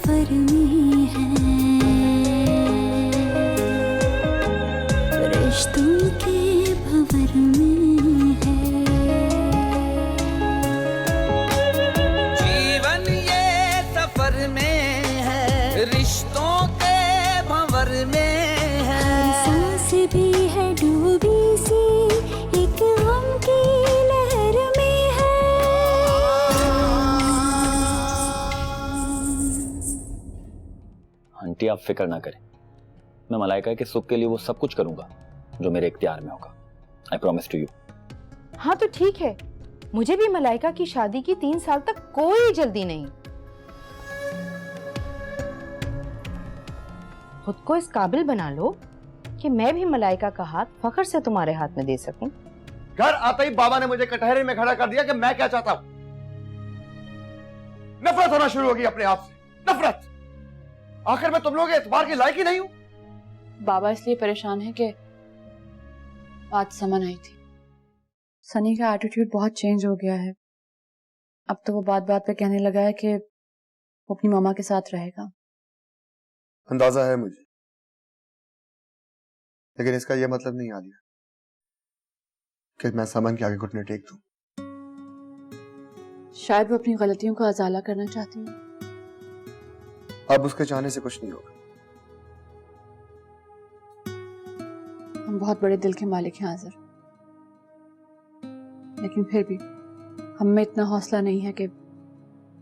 सफर में है, रिश्तों के भंवर में है। जीवन ये सफर में है, रिश्तों के भंवर में है। सांस भी है डूबी सी एक गम की लहर में है। आंटी आप फिक्र ना करें, मैं मलाइका के सुख के लिए वो सब कुछ करूंगा जो मेरे इख्तियार में होगा। I promise to you. हाँ तो ठीक है, मुझे भी मलाइका की शादी की 3 साल तक कोई जल्दी नहीं। खुद को इस काबिल बना लो कि मैं भी मलाइका का हाथ फख्र से तुम्हारे हाथ में दे सकूं। घर आते ही बाबा ने मुझे कटहरे में खड़ा कर दिया कि मैं क्या चाहता हूं। नफरत होना शुरू होगी अपने आप से, नफरत। आखिर मैं तुम लोगों के एतबार के लायक ही नहीं हूं। बाबा इसलिए परेशान है कि आज समन आई थी। सनी का एटीट्यूड बहुत चेंज हो गया है। अब तो वो बात बात पे कहने लगा है कि वो अपनी मामा के साथ रहेगा। अंदाजा है मुझे, लेकिन इसका यह मतलब नहीं आलिया कि मैं समन के आगे घुटने टेक दूं। शायद वो अपनी गलतियों का अजाला करना चाहती है। अब उसके चाहने से कुछ नहीं होगा। हम बहुत बड़े दिल के मालिक हैं आज़र, लेकिन फिर भी हम में इतना हौसला नहीं है कि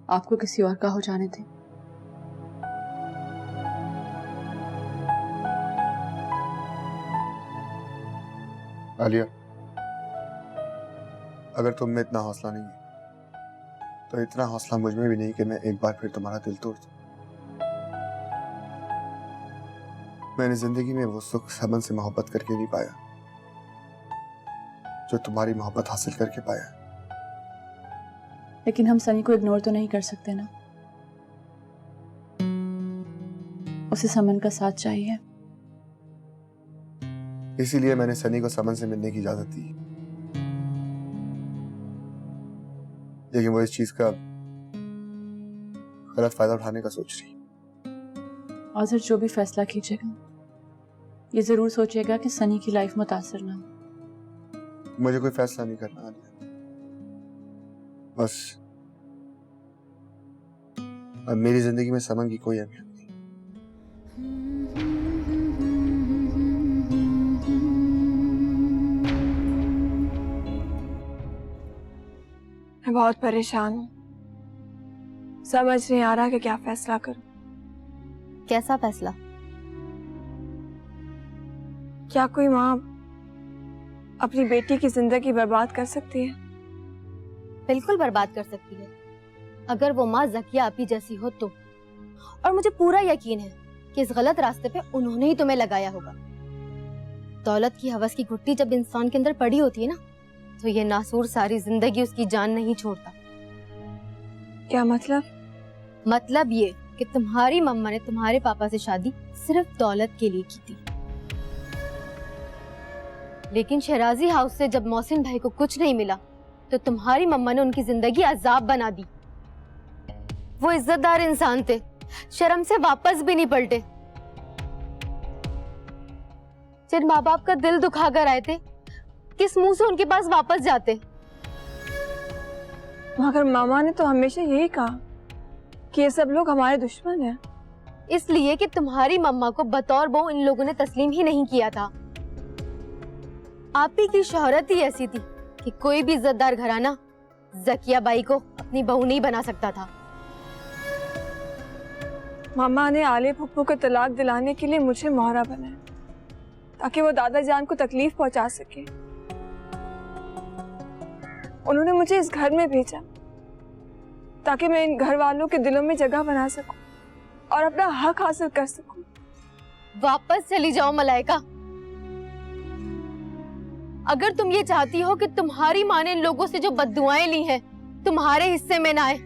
आपको किसी और का हो जाने दें। आलिया, अगर तुम में इतना हौसला नहीं है तो इतना हौसला मुझ में भी नहीं कि मैं एक बार फिर तुम्हारा दिल तोड़ दूं। मैंने जिंदगी में वो सुख समन से मोहब्बत करके नहीं पाया जो तुम्हारी मोहब्बत हासिल करके पाया। लेकिन हम सनी को इग्नोर तो नहीं कर सकते ना। उसे समन का साथ चाहिए। इसीलिए मैंने सनी को समन से मिलने की इजाजत दी, लेकिन वो इस चीज का गलत फायदा उठाने का सोच रही। आज़र जो भी फैसला कीजिएगा ये जरूर सोचिएगा कि सनी की लाइफ मुतासर ना हो। मुझे कोई फैसला नहीं करना आलिया, बस अब मेरी जिंदगी में समन की कोई अहमियत नहीं। मैं बहुत परेशान हूँ, समझ नहीं आ रहा कि क्या फैसला करूं। कैसा फैसला? क्या कोई माँ अपनी बेटी की जिंदगी बर्बाद कर सकती है? बिल्कुल बर्बाद कर सकती है, अगर वो माँ ज़किया आपी जैसी हो तो। और मुझे पूरा यकीन है कि इस गलत रास्ते पे उन्होंने ही तुम्हें लगाया होगा। दौलत की हवस की घुट्टी जब इंसान के अंदर पड़ी होती है ना, तो ये नासूर सारी जिंदगी उसकी जान नहीं छोड़ता। क्या मतलब? मतलब ये कि तुम्हारी मम्मा ने तुम्हारे पापा से शादी सिर्फ दौलत के लिए की थी, लेकिन शहराजी हाउस से जब मोहसिन भाई को कुछ नहीं मिला तो तुम्हारी मम्मा ने उनकी जिंदगी अजाब बना दी। वो इज्जतदार इंसान थे, शर्म से वापस भी नहीं पलटे। जिन माँ बाप का दिल दुखा कर आए थे, किस मुंह से उनके पास वापस जाते? मगर मामा ने तो हमेशा यही कहा कि ये सब लोग हमारे दुश्मन हैं। इसलिए कि तुम्हारी मम्मा को बतौर बहू इन लोगों ने तस्लीम ही नहीं किया था। आप ही की शोहरत ही ऐसी थी कि कोई भी इज्जतदार घराना ज़किया बाई को अपनी बहू नहीं बना सकता था। मामा ने आले फुप्पू को तलाक दिलाने के लिए मुझे मोहरा बनाया ताकि वो दादा जान को तकलीफ पहुंचा सके। उन्होंने मुझे इस घर में भेजा ताकि मैं इन घर वालों के दिलों में जगह बना सकूं और अपना हक हासिल कर सकूं। वापस चली जाओ मलाइका। अगर तुम ये चाहती हो कि तुम्हारी माँ ने इन लोगों से जो बद्दुआएं ली हैं तुम्हारे हिस्से में ना आए,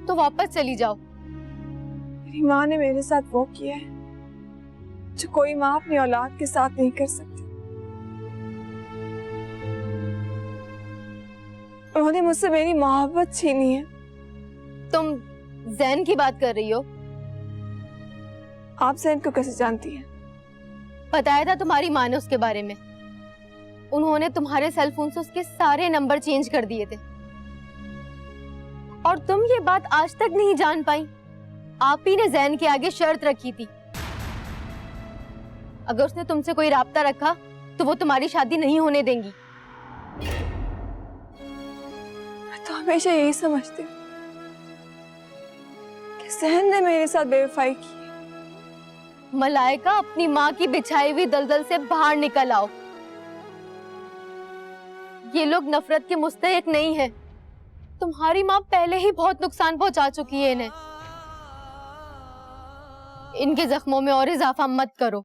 तो वापस चली जाओ। मेरी माँ ने मेरे साथ वो किया है जो कोई माँ अपनी औलाद के साथ नहीं कर सकती। उन्होंने मुझसे मेरी मोहब्बत छीनी है। तुम जैन की बात कर रही हो? आप जैन को कैसे जानती हैं? बताया था तुम्हारी माँ ने उसके बारे में। उन्होंने तुम्हारे सेल फोन से उसके सारे नंबर चेंज कर दिए थे और तुम ये बात आज तक नहीं जान पाई। आप ही ने जैन के आगे शर्त रखी थी, अगर उसने तुमसे कोई राब्ता रखा तो वो तुम्हारी शादी नहीं होने देंगी। मैं तो हमेशा यही समझती हूँ कि जैन ने मेरे साथ बेवफाई की। मलाइका, अपनी माँ की बिछाई हुई दलदल से बाहर निकल आओ। ये लोग नफरत के मुस्तहिक नहीं है। तुम्हारी माँ पहले ही बहुत नुकसान पहुंचा चुकी है इन्हें। इनके जख्मों में और इजाफा मत करो।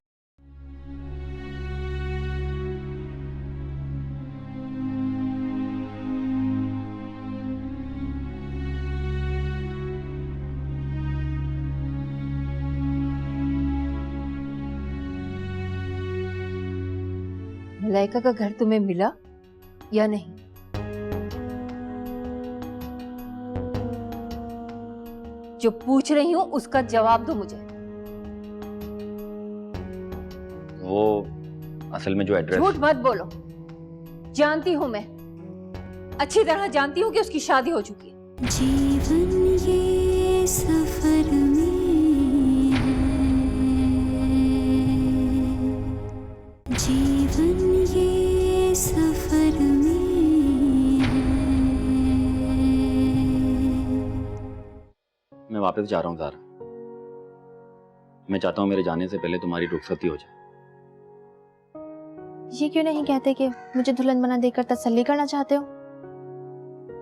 मलाइका का घर तुम्हें मिला या नहीं? जो पूछ रही हूं उसका जवाब दो मुझे। वो असल में जो एड्रेस। झूठ मत बोलो, जानती हूं मैं, अच्छी तरह जानती हूं कि उसकी शादी हो चुकी है। जीवन ये सफर में है, जीवन ये सफर में है। मैं वापस जा रहा हूँ ज़ारा। मैं चाहता हूँ मेरे जाने से पहले तुम्हारी रुखसती हो जाए। ये क्यों नहीं कहते कि मुझे दुल्हन बना देकर तसल्ली करना चाहते हो?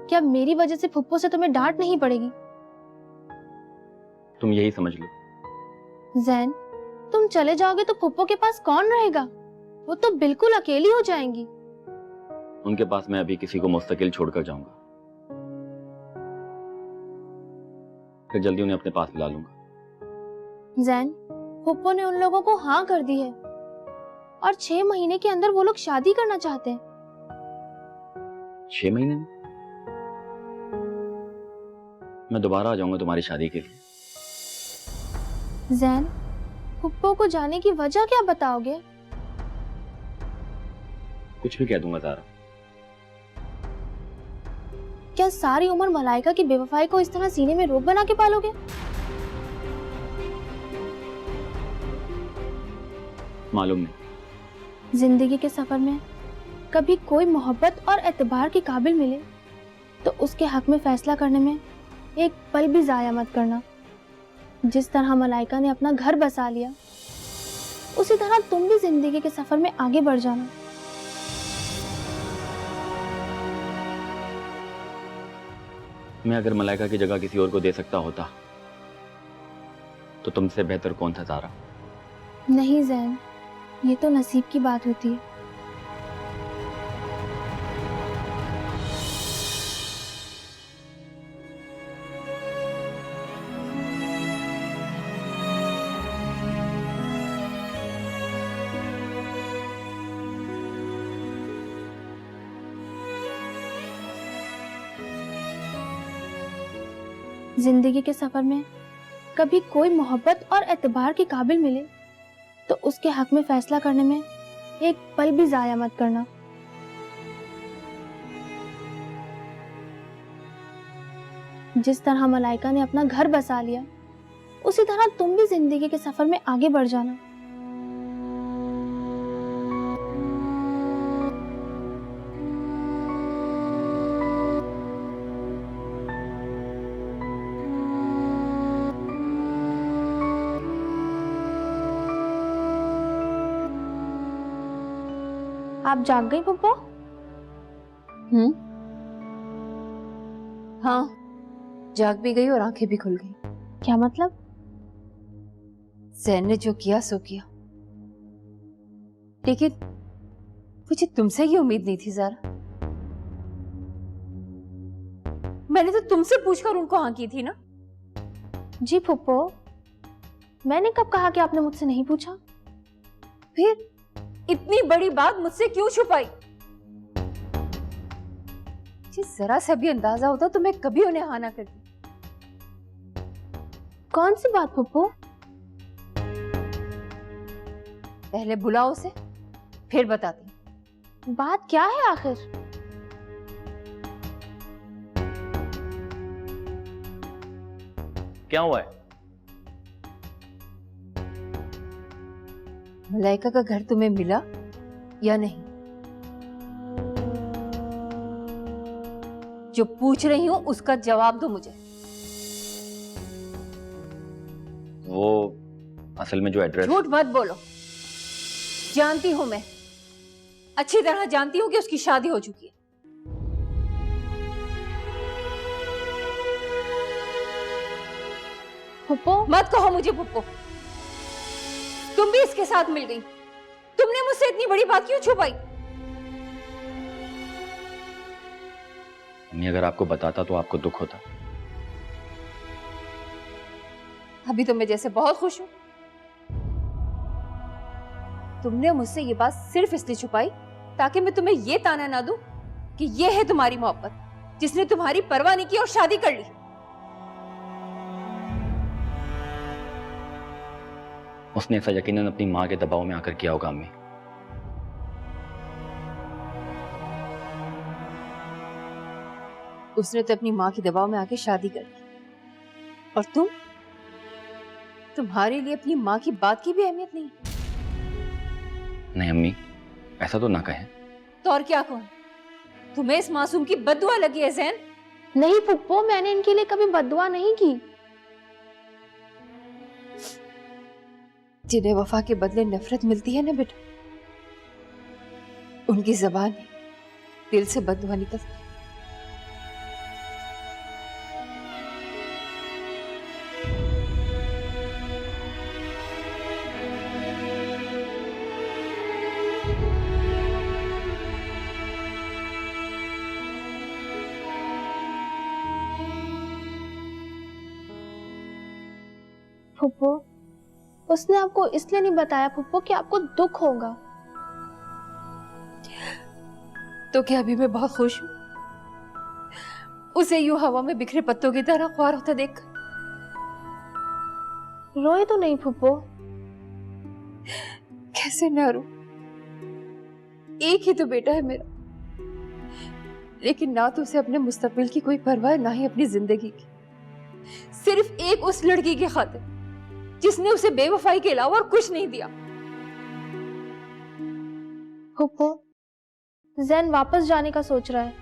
क्या मेरी वजह से फुप्पो से तुम्हें डांट नहीं पड़ेगी? तुम यही समझ लो। जैन, तुम चले जाओगे तो फुप्पो के पास कौन रहेगा? वो तो बिल्कुल अकेली हो जाएंगी। उनके पास मैं अभी किसी को मुस्तकिल छोड़कर जाऊंगा, फिर जल्दी उन्हें अपने पास बुला लूंगा। जैन, फुप्पो ने उन लोगों को हाँ कर दी है और 6 महीने के अंदर वो लोग शादी करना चाहते हैं। 6 महीने में? मैं दोबारा आ जाऊंगा तुम्हारी शादी के लिए। जैन, फुप्पो को जाने की वजह क्या बताओगे? कुछ भी कह दूंगा ज़ारा। क्या सारी उम्र मलाइका की बेवफाई को इस तरह सीने में रोक बना के पालोगे? मालूम नहीं। जिंदगी के सफर में कभी कोई मोहब्बत और एतबार के काबिल मिले तो उसके हक में फैसला करने में एक पल भी जाया मत करना। जिस तरह मलाइका ने अपना घर बसा लिया, उसी तरह तुम भी जिंदगी के सफर में आगे बढ़ जाना। मैं अगर मलाइका की जगह किसी और को दे सकता होता तो तुमसे बेहतर कौन था ज़ारा? नहीं जैन, ये तो नसीब की बात होती है। जिंदगी के सफर में कभी कोई मोहब्बत और एतबार के काबिल मिले तो उसके हक में फैसला करने में एक पल भी जाया मत करना। जिस तरह मलाइका ने अपना घर बसा लिया, उसी तरह तुम भी जिंदगी के सफर में आगे बढ़ जाना। आप जाग गई फुप्पो? हाँ, जाग भी गई और आंखें भी खुल गई। क्या मतलब? जैन ने जो किया सो किया, लेकिन मुझे तुमसे ये उम्मीद नहीं थी ज़ारा। मैंने तो तुमसे पूछकर उनको हाँ की थी ना। जी फुप्पो, मैंने कब कहा कि आपने मुझसे नहीं पूछा? फिर इतनी बड़ी बात मुझसे क्यों छुपाई? जरा सा भी अंदाजा होता तो मैं कभी उन्हें हाँ ना करती। कौन सी बात फुप्पो? पहले बुलाओ उसे, फिर बताती हूँ। बात क्या है आखिर? क्या हुआ है? मलाइका का घर तुम्हें मिला या नहीं? जो पूछ रही हूं उसका जवाब दो मुझे। वो असल में जो एड्रेस। झूठ मत बोलो, जानती हूं मैं, अच्छी तरह जानती हूं कि उसकी शादी हो चुकी है। फुप्पो, मत कहो मुझे फुप्पो। तुम भी इसके साथ मिल गई। तुमने मुझसे इतनी बड़ी बात क्यों छुपाई? मम्मी अगर आपको बताता तो आपको दुख होता। अभी तो मैं जैसे बहुत खुश हूं। तुमने मुझसे ये बात सिर्फ इसलिए छुपाई ताकि मैं तुम्हें ये ताना ना दूं कि ये है तुम्हारी मोहब्बत जिसने तुम्हारी परवाह नहीं की और शादी कर ली। उसने ऐसा यकीनन अपनी माँ के दबाव में आकर किया होगा अम्मी। उसने तो अपनी माँ के दबाव में आके शादी कर ली और तुम्हारे लिए अपनी माँ की बात की भी अहमियत नहीं। नहीं अम्मी, ऐसा तो ना कहें। तो और क्या कहूं? तुम्हें इस मासूम की बद्दुआ लगी है ज़ैन? नहीं फुप्पो, मैंने इनके लिए कभी बद्दुआ नहीं की। जिन्हें वफा के बदले नफरत मिलती है ना बेटा, उनकी ज़बान दिल से बद्दुआ निकलती है। फुप्पो, उसने आपको इसलिए नहीं बताया फुप्पो कि आपको दुख होगा। तो क्या अभी मैं बहुत खुश हूं उसे यूं हवा में बिखरे पत्तों की तरह ख्वार होता देख? रोए तो नहीं फुप्पो? कैसे ना रो? एक ही तो बेटा है मेरा, लेकिन ना तो उसे अपने मुस्तकबिल की कोई परवाह, ना ही अपनी जिंदगी की। सिर्फ एक उस लड़की की खातिर जिसने उसे बेवफाई के अलावा और कुछ नहीं दिया। फुप्पो, ज़ैन वापस जाने का सोच रहा है।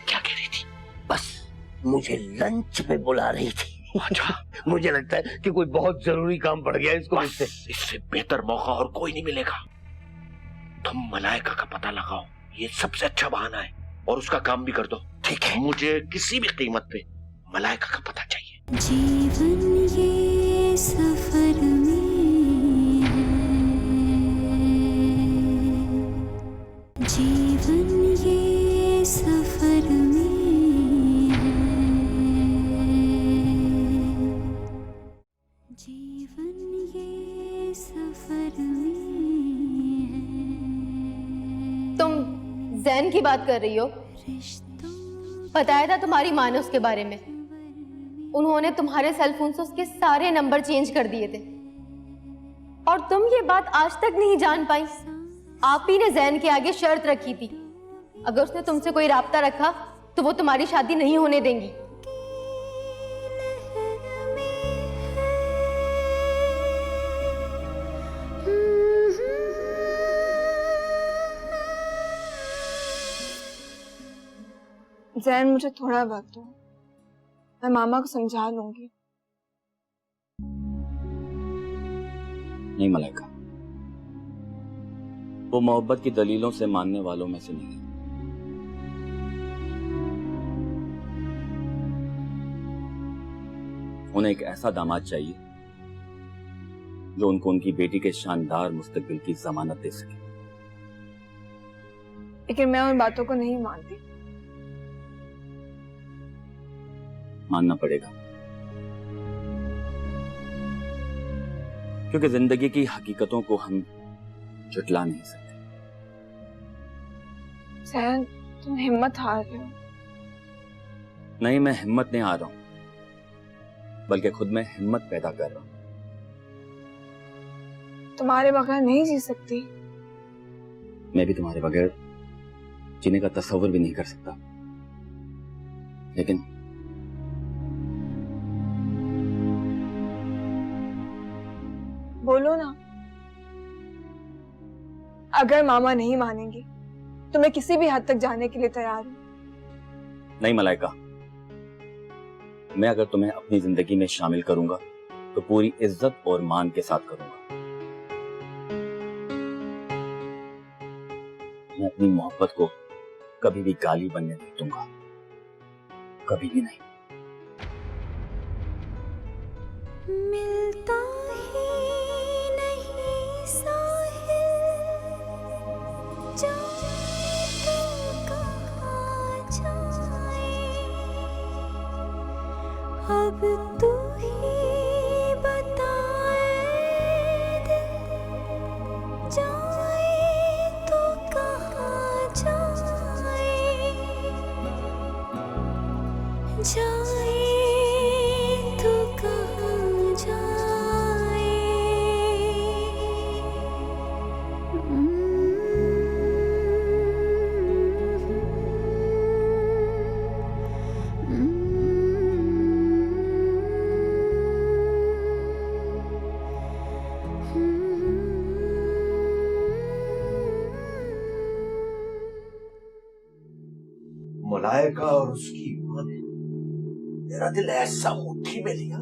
क्या कह रही थी? बस मुझे लंच पे बुला रही थी। अच्छा, मुझे लगता है कि कोई बहुत जरूरी काम पड़ गया इसको मुझसे। इससे बेहतर मौका और कोई नहीं मिलेगा। तुम मलाइका का पता लगाओ, ये सबसे अच्छा बहाना है, और उसका काम भी कर दो। ठीक है, मुझे किसी भी कीमत पे मलाइका का पता चाहिए। जीवन ये सफर में है, जीवन ये सफर में है, जीवन ये सफर में है। तुम ज़ैन की बात कर रही हो? बताया था तुम्हारी माँ ने उसके बारे में। उन्होंने तुम्हारे सेल फोन से उसके सारे नंबर चेंज कर दिए थे, और तुम ये बात आज तक नहीं जान पाई। आप ही ने ज़ैन के आगे शर्त रखी थी, अगर उसने तुमसे कोई राब्ता रखा तो वो तुम्हारी शादी नहीं होने देंगी। ज़ैन, मुझे थोड़ा वक्त दो, मैं मामा को समझा लूंगी। नहीं मलाइका, वो मोहब्बत की दलीलों से मानने वालों में से नहीं है। उन्हें एक ऐसा दामाद चाहिए जो उनको उनकी बेटी के शानदार मुस्तकबिल की जमानत दे सके। लेकिन मैं उन बातों को नहीं मानती। मानना पड़ेगा, क्योंकि जिंदगी की हकीकतों को हम झुटला नहीं सकते। जैन, तुम हिम्मत हार रहे हो। नहीं, मैं हिम्मत नहीं हार रहा हूं, बल्कि खुद में हिम्मत पैदा कर रहा हूं। तुम्हारे बगैर नहीं जी सकती। मैं भी तुम्हारे बगैर जीने का तस्वर भी नहीं कर सकता, लेकिन बोलो ना। अगर मामा नहीं मानेंगे तो मैं किसी भी हद तक जाने के लिए तैयार हूं। नहीं मलाइका, मैं अगर तुम्हें अपनी जिंदगी में शामिल करूंगा तो पूरी इज्जत और मान के साथ करूंगा। मैं अपनी मोहब्बत को कभी भी गाली बनने नहीं दूंगा, कभी भी नहीं। मिलता ही नहीं साहिल, जाए तो कहाँ जाए, अब तू ही बताए दिल, जाए तो कहाँ जाए, जाए तो कहाँ जाए। मलाइका और उसकी मां ने मेरा दिल ऐसा मुट्ठी में लिया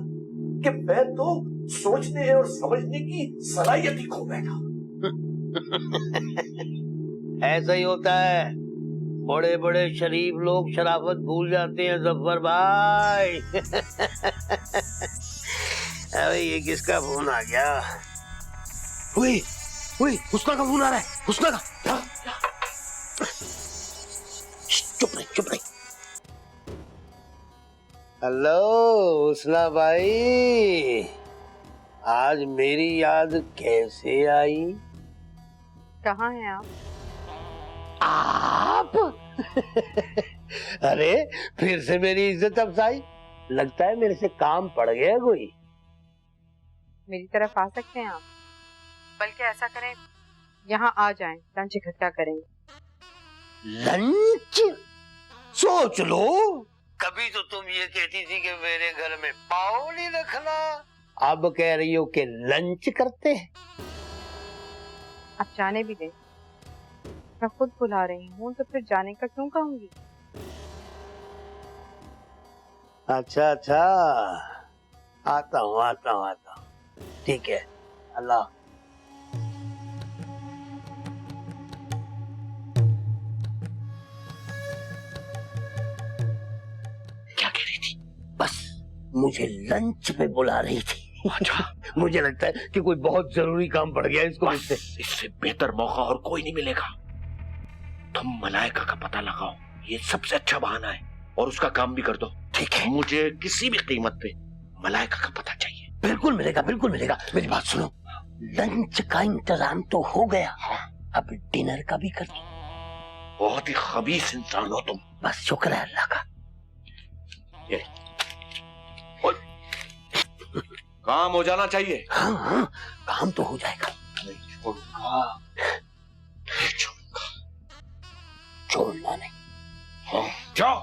कि मैं तो सोचने और समझने की सलाहियत ही खो बैठा। ऐसा ही होता है, बड़े बड़े शरीफ लोग शराफत भूल जाते हैं जफर भाई। अरे ये किसका फोन आ गया? हुई हुस्ना का फोन आ रहा है। हुस्ना का, चुप रही चुप रही। हेलो हुस्ना भाई, आज मेरी याद कैसे आई? कहाँ हैं आप? आप? अरे फिर से मेरी इज्जत अफजाई, लगता है मेरे से काम पड़ गया कोई। मेरी तरफ आ सकते हैं आप, बल्कि ऐसा करें यहाँ आ जाएं, लंच इकट्ठा करेंगे। लंच? सोच लो, कभी तो तुम ये कहती थी कि मेरे घर में पाव नहीं रखना, अब कह रही हो कि लंच करते हैं। आप जाने भी दें, मैं खुद बुला रही हूँ तो फिर जाने का क्यों कहूंगी? अच्छा अच्छा, आता हूँ। ठीक है, अल्लाह। क्या कह रही थी? बस मुझे लंच पे बुला रही थी। अच्छा, मुझे लगता है कि कोई बहुत जरूरी काम पड़ गया इसको मुझसे। इससे बेहतर मौका और कोई नहीं मिलेगा। तुम मलाइका का पता लगाओ, ये सबसे अच्छा बहाना है, और उसका काम भी कर दो। ठीक है, मुझे किसी भी कीमत पे मलाइका का पता चाहिए। बिल्कुल मिलेगा, बिल्कुल मिलेगा। मेरी बात सुनो, लंच का इंतजाम तो हो गया, अब डिनर का भी कर दो। बहुत ही खबीस इंसान हो तुम। बस शुक्र है अल्लाह का। काम हो जाना चाहिए। हाँ, काम तो हो जाएगा। नहीं छोड़ूंगा, छोड़ना नहीं। हाँ, जाओ।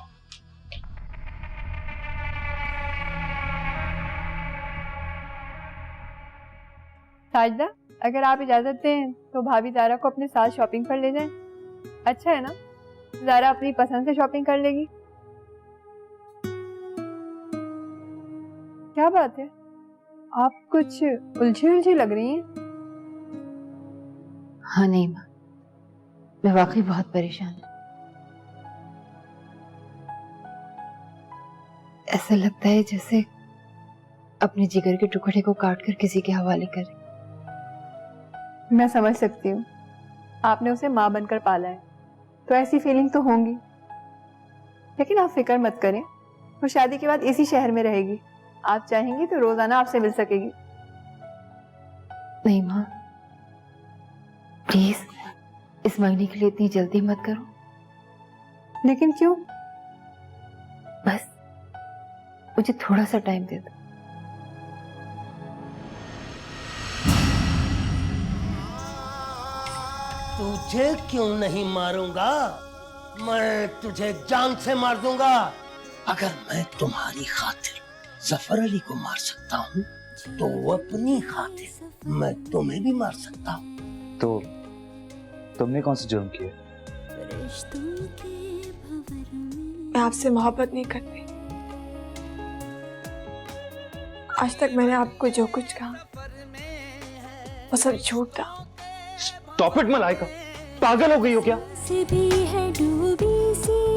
साजदा, अगर आप इजाजत दें तो भाभी ज़ारा को अपने साथ शॉपिंग पर ले जाएं। अच्छा है ना, ज़ारा अपनी पसंद से शॉपिंग कर लेगी। क्या बात है, आप कुछ उलझी लग रही हैं। हाँ नहीं माँ, मैं वाकई बहुत परेशान हूँ। ऐसा लगता है जैसे अपने जिगर के टुकड़े को काटकर किसी के हवाले करे। मैं समझ सकती हूँ, आपने उसे माँ बनकर पाला है तो ऐसी फीलिंग तो होंगी, लेकिन आप फिक्र मत करें, वो शादी के बाद इसी शहर में रहेगी। आप चाहेंगी तो रोजाना आपसे मिल सकेगी। नहीं माँ, प्लीज इस मंगनी के लिए इतनी जल्दी मत करो। लेकिन क्यों? बस मुझे थोड़ा सा टाइम दे दो। तुझे क्यों नहीं मारूंगा? मैं तुझे जान से मार दूंगा। अगर मैं तुम्हारी खातिर जफर अली को मार सकता हूँ तो अपनी खातिर मैं तुम्हें भी मार सकता हूँ। तो तुमने कौन सा जुर्म किया? मैं आपसे मोहब्बत नहीं करती। आज तक मैंने आपको जो कुछ कहा वो सब झूठ था। स्टॉप इट मलाइका, पागल हो गई हो क्या? भी है डूबी सी